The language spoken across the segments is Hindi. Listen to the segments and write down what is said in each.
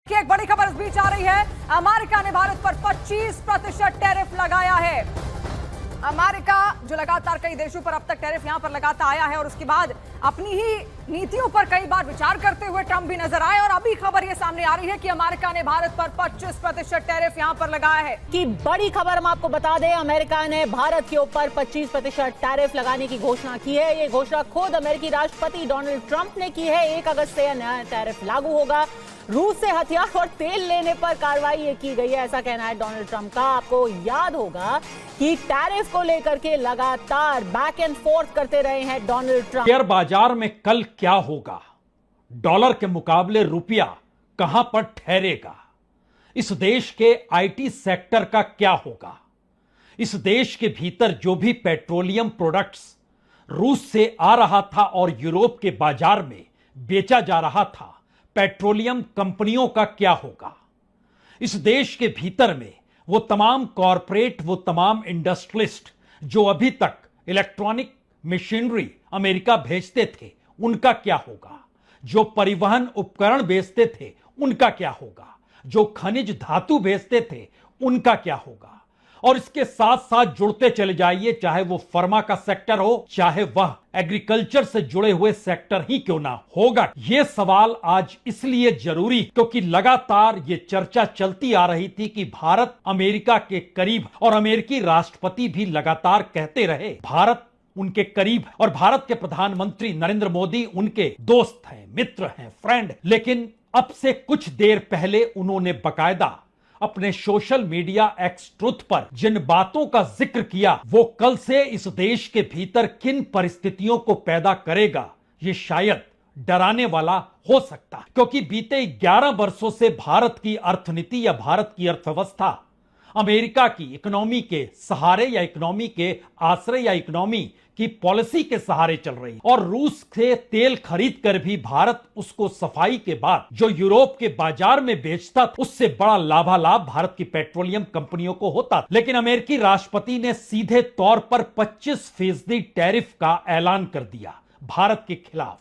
कि एक बड़ी खबर इस बीच आ रही है। अमेरिका ने भारत पर 25% टैरिफ लगाया है। अमेरिका जो लगातार कई देशों पर अब तक टैरिफ यहां पर लगाता आया है और उसके बाद अपनी ही नीतियों पर कई बार विचार करते हुए ट्रंप भी नजर आए और अभी खबर यह सामने आ रही है कि अमेरिका ने भारत पर 25% टैरिफ यहां पर लगाया है। कि बड़ी खबर हम आपको बता दें, अमेरिका ने भारत के ऊपर 25% टैरिफ लगाने की घोषणा की है। ये घोषणा खुद अमेरिकी राष्ट्रपति डोनाल्ड ट्रंप ने की है। 1 अगस्त से नया टैरिफ लागू होगा। रूस से हथियार और तेल लेने पर कार्रवाई ये की गई है, ऐसा कहना है डोनाल्ड ट्रंप का। आपको याद होगा कि टैरिफ को लेकर के लगातार बैक एंड फोर्थ करते रहे हैं डोनाल्ड ट्रंप। शेयर बाजार में कल क्या होगा, डॉलर के मुकाबले रुपया कहां पर ठहरेगा, इस देश के आईटी सेक्टर का क्या होगा, इस देश के भीतर जो भी पेट्रोलियम प्रोडक्ट्स रूस से आ रहा था और यूरोप के बाजार में बेचा जा रहा था, पेट्रोलियम कंपनियों का क्या होगा, इस देश के भीतर में वो तमाम कॉरपोरेट, वो तमाम इंडस्ट्रियलिस्ट जो अभी तक इलेक्ट्रॉनिक मशीनरी अमेरिका भेजते थे, उनका क्या होगा, जो परिवहन उपकरण बेचते थे उनका क्या होगा, जो खनिज धातु बेचते थे उनका क्या होगा। और इसके साथ साथ जुड़ते चले जाइए, चाहे वो फार्मा का सेक्टर हो, चाहे वह एग्रीकल्चर से जुड़े हुए सेक्टर ही क्यों ना होगा। यह सवाल आज इसलिए जरूरी क्योंकि लगातार ये चर्चा चलती आ रही थी कि भारत अमेरिका के करीब, और अमेरिकी राष्ट्रपति भी लगातार कहते रहे भारत उनके करीब, और भारत के प्रधानमंत्री नरेंद्र मोदी उनके दोस्त हैं, मित्र हैं, फ्रेंड। लेकिन अब से कुछ देर पहले उन्होंने बकायदा अपने सोशल मीडिया एक्स ट्रुथ पर जिन बातों का जिक्र किया, वो कल से इस देश के भीतर किन परिस्थितियों को पैदा करेगा, ये शायद डराने वाला हो सकता है। क्योंकि बीते 11 वर्षों से भारत की अर्थनीति या भारत की अर्थव्यवस्था अमेरिका की इकोनॉमी के सहारे या इकोनॉमी के आश्रय या इकोनॉमी की पॉलिसी के सहारे चल रही, और रूस से तेल खरीद कर भी भारत उसको सफाई के बाद जो यूरोप के बाजार में बेचता था, उससे बड़ा लाभालाभ भारत की पेट्रोलियम कंपनियों को होता। लेकिन अमेरिकी राष्ट्रपति ने सीधे तौर पर 25% टैरिफ का ऐलान कर दिया भारत के खिलाफ,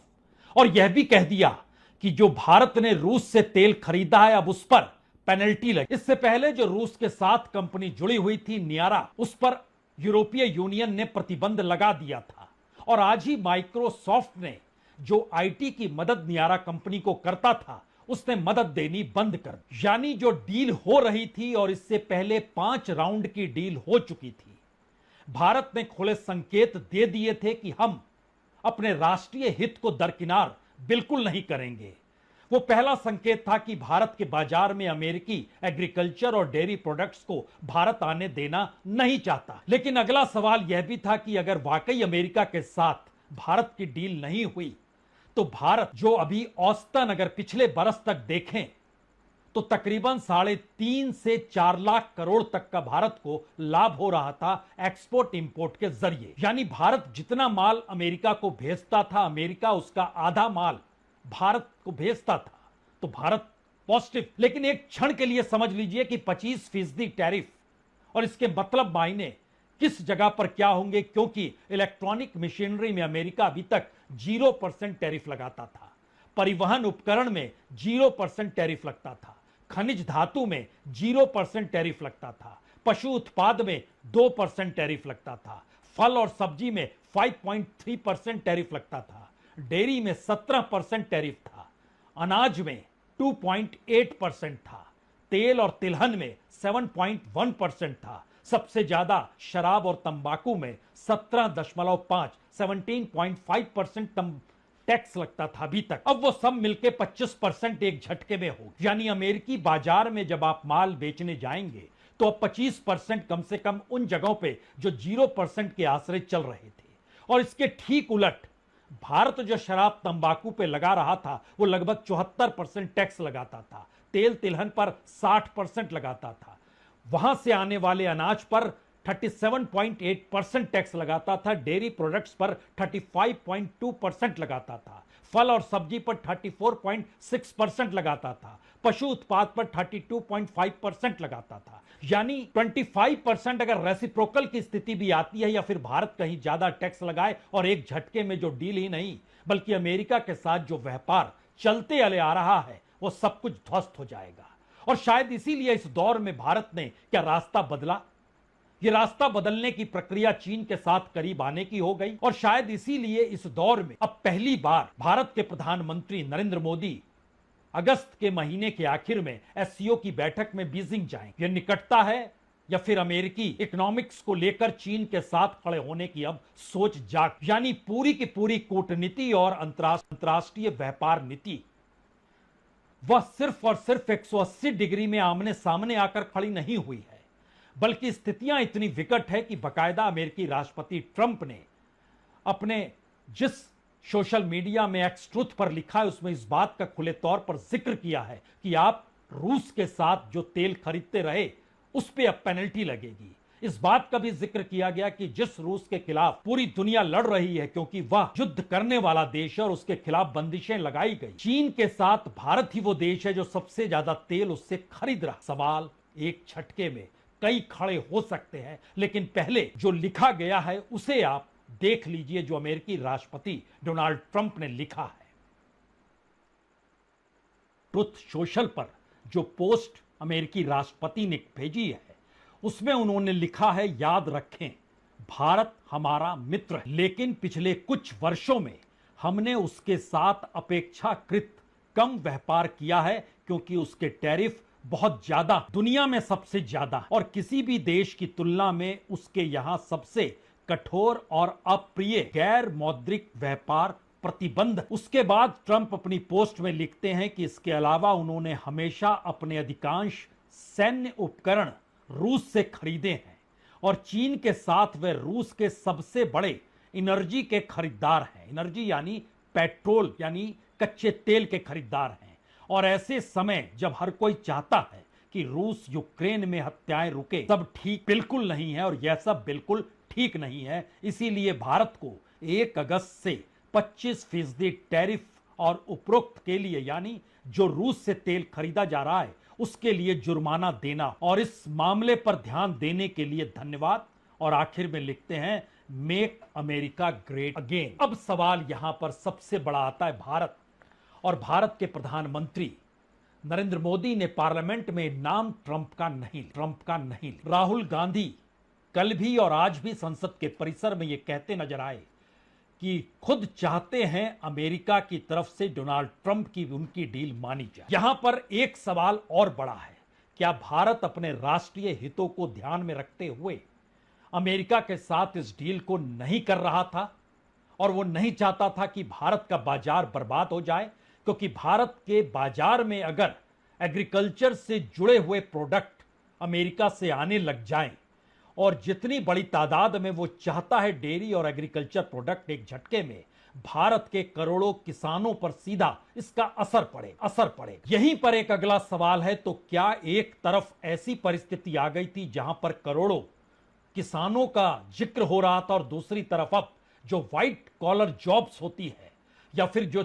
और यह भी कह दिया कि जो भारत ने रूस से तेल खरीदा है अब उस पर पेनल्टी लगी। इससे पहले जो रूस के साथ कंपनी जुड़ी हुई थी नियारा, उस पर यूरोपीय यूनियन ने प्रतिबंध लगा दिया था, और आज ही माइक्रोसॉफ्ट ने जो आईटी की मदद नियारा कंपनी को करता था, उसने मदद देनी बंद कर दी। यानी जो डील हो रही थी और इससे पहले 5 राउंड की डील हो चुकी थी, भारत ने खुले संकेत दे दिए थे कि हम अपने राष्ट्रीय हित को दरकिनार बिल्कुल नहीं करेंगे। वो पहला संकेत था कि भारत के बाजार में अमेरिकी एग्रीकल्चर और डेयरी प्रोडक्ट्स को भारत आने देना नहीं चाहता। लेकिन अगला सवाल यह भी था कि अगर वाकई अमेरिका के साथ भारत की डील नहीं हुई, तो भारत जो अभी औसतन अगर पिछले बरस तक देखें तो तकरीबन 3.5 से 4 लाख करोड़ तक का भारत को लाभ हो रहा था एक्सपोर्ट इंपोर्ट के जरिए। यानी भारत जितना माल अमेरिका को भेजता था, अमेरिका उसका आधा माल भारत को भेजता था, तो भारत पॉजिटिव। लेकिन एक क्षण के लिए समझ लीजिए कि 25% टैरिफ, और इसके मतलब मायने किस जगह पर क्या होंगे, क्योंकि इलेक्ट्रॉनिक मशीनरी में अमेरिका अभी तक 0% टैरिफ लगाता था, परिवहन उपकरण में 0% टैरिफ लगता था, खनिज धातु में 0% टैरिफ लगता था, पशु उत्पाद में 2% टैरिफ लगता था, फल और सब्जी में 5.3% टैरिफ लगता था, डेयरी में 17% टैरिफ था, अनाज में 2.8% था, तेल और तिलहन में 7.1% था, सबसे ज्यादा शराब और तंबाकू में 17.5% टैक्स लगता था अभी तक। अब वो सब मिलके 25% एक झटके में हो। यानी अमेरिकी बाजार में जब आप माल बेचने जाएंगे तो अब 25% कम से कम उन जगहों पे जो 0% के आश्रय चल रहे थे। और इसके ठीक उलट भारत जो शराब तंबाकू पे लगा रहा था, वो लगभग 74% टैक्स लगाता था, तेल तिलहन पर 60% लगाता था, वहां से आने वाले अनाज पर 37.8% टैक्स लगाता था, डेयरी प्रोडक्ट्स पर 35.2% लगाता था, फल और सब्जी पर 34.6% लगाता था, पशु उत्पाद पर 32.5% लगाता था। यानी 25% अगर रेसिप्रोकल की स्थिति भी आती है या फिर भारत कहीं ज्यादा टैक्स लगाए और एक झटके में जो डील ही नहीं बल्कि अमेरिका के साथ जो व्यापार चलते चले आ रहा है वो सब कुछ ध्वस्त हो जाएगा। और शायद इसीलिए इस दौर में भारत ने क्या रास्ता बदला। ये रास्ता बदलने की प्रक्रिया चीन के साथ करीब आने की हो गई और शायद इसीलिए इस दौर में अब पहली बार भारत के प्रधानमंत्री नरेंद्र मोदी अगस्त के महीने के आखिर में एससीओ की बैठक में बीजिंग जाएंगे। यह निकटता है या फिर अमेरिकी इकोनॉमिक्स को लेकर चीन के साथ खड़े होने की अब सोच जाग, यानी पूरी की पूरी कूटनीति और अंतरराष्ट्रीय व्यापार नीति वह सिर्फ और सिर्फ 180 डिग्री में आमने सामने आकर खड़ी नहीं हुई है, बल्कि स्थितियां इतनी विकट है कि बाकायदा अमेरिकी राष्ट्रपति ट्रंप ने अपने जिस सोशल मीडिया में एक्स ट्रूथ पर लिखा है उसमें इस बात का खुले तौर पर जिक्र किया है कि आप रूस के साथ जो तेल खरीदते रहे उस पर अब पेनल्टी लगेगी। इस बात का भी जिक्र किया गया कि जिस रूस के खिलाफ पूरी दुनिया लड़ रही है क्योंकि वह युद्ध करने वाला देश है और उसके खिलाफ बंदिशें लगाई गई, चीन के साथ भारत ही वो देश है जो सबसे ज्यादा तेल उससे खरीद रहा। सवाल एक झटके में कई खड़े हो सकते हैं, लेकिन पहले जो लिखा गया है उसे आप देख लीजिए जो अमेरिकी राष्ट्रपति डोनाल्ड ट्रंप ने लिखा है। ट्रुथ सोशल पर जो पोस्ट अमेरिकी राष्ट्रपति ने भेजी है उसमें उन्होंने लिखा है, याद रखें भारत हमारा मित्र है, लेकिन पिछले कुछ वर्षों में हमने उसके साथ अपेक्षाकृत कम व्यापार किया है क्योंकि उसके टैरिफ बहुत ज्यादा, दुनिया में सबसे ज्यादा और किसी भी देश की तुलना में उसके यहां सबसे कठोर और अप्रिय गैर मौद्रिक व्यापार प्रतिबंध। उसके बाद ट्रंप अपनी पोस्ट में लिखते हैं कि इसके अलावा उन्होंने हमेशा अपने अधिकांश सैन्य उपकरण रूस से खरीदे हैं और चीन के साथ वे रूस के सबसे बड़े एनर्जी के खरीदार हैं। एनर्जी यानी पेट्रोल यानी कच्चे तेल के खरीदार हैं। और ऐसे समय जब हर कोई चाहता है कि रूस यूक्रेन में हत्याएं रुके, तब ठीक बिल्कुल नहीं है और यह सब बिल्कुल ठीक नहीं है। इसीलिए भारत को 1 अगस्त से 25% टैरिफ और उपरोक्त के लिए यानी जो रूस से तेल खरीदा जा रहा है उसके लिए जुर्माना देना और इस मामले पर ध्यान देने के लिए धन्यवाद। और आखिर में लिखते हैं, मेक अमेरिका ग्रेट अगेन। अब सवाल यहां पर सबसे बड़ा आता है भारत और भारत के प्रधानमंत्री नरेंद्र मोदी ने पार्लियामेंट में नाम ट्रंप का नहीं। राहुल गांधी कल भी और आज भी संसद के परिसर में यह कहते नजर आए कि खुद चाहते हैं अमेरिका की तरफ से डोनाल्ड ट्रंप की उनकी डील मानी जाए। यहां पर एक सवाल और बड़ा है, क्या भारत अपने राष्ट्रीय हितों को ध्यान में रखते हुए अमेरिका के साथ इस डील को नहीं कर रहा था और वो नहीं चाहता था कि भारत का बाजार बर्बाद हो जाए, क्योंकि भारत के बाजार में अगर एग्रीकल्चर से जुड़े हुए प्रोडक्ट अमेरिका से आने लग जाएं और जितनी बड़ी तादाद में वो चाहता है डेयरी और एग्रीकल्चर प्रोडक्ट, एक झटके में भारत के करोड़ों किसानों पर सीधा इसका असर पड़े। यहीं पर एक अगला सवाल है, तो क्या एक तरफ ऐसी परिस्थिति आ गई थी जहां पर करोड़ों किसानों का जिक्र हो रहा था और दूसरी तरफ अब जो व्हाइट कॉलर जॉब्स होती है या फिर जो